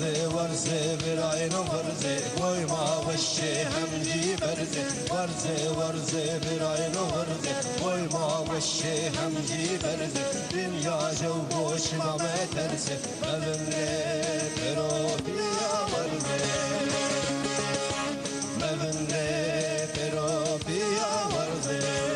ورزه براين ورزه ويما وشي همجي برزه ورزه براين ورزه ويما وشي همجي برزه dünya جوش ما مترسه مبنري بروبيا ورزه مبنري بروبيا ورزه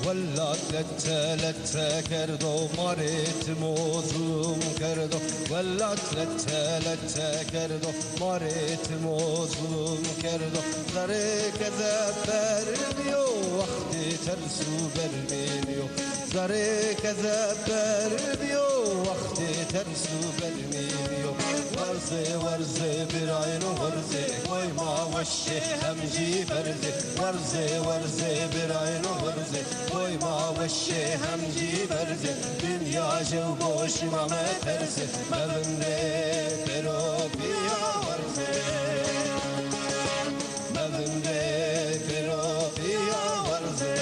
ولا تلت كردو مريت موزوم كردو ولا تلت كردو مريت موزوم كردو زريك زبر بيو وقتي ترسو برمينيو زريك زبر بيو وقتي ترسو برمينيو ورزه براين ورزه ويما وشي همجي برزه ورزه براين ورزه ويما وشي همجي برزه dünya جوش ما مترسه مبنري بروبيا ورزه مبنري بروبيا ورزه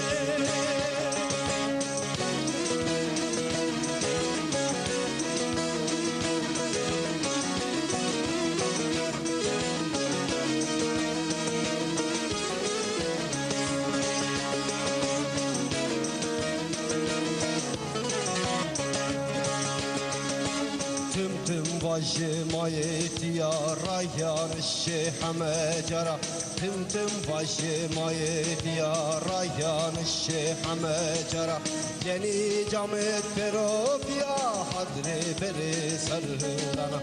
تم başıma ihtiyara yanışı hamecara tım başıma ihtiyara yanışı hamecara yeni camet perobiya hadre beri sarhılana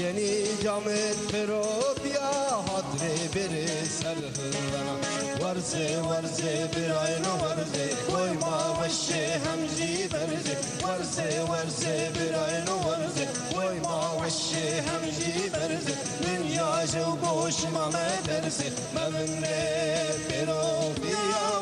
yeni camet perobiya hadre beri sarhılana varze bir ayna varze koyma başı hamzi berze varze bir ayna varze koyma başı hamzi berze dünya boş ma mederse mevne perobiya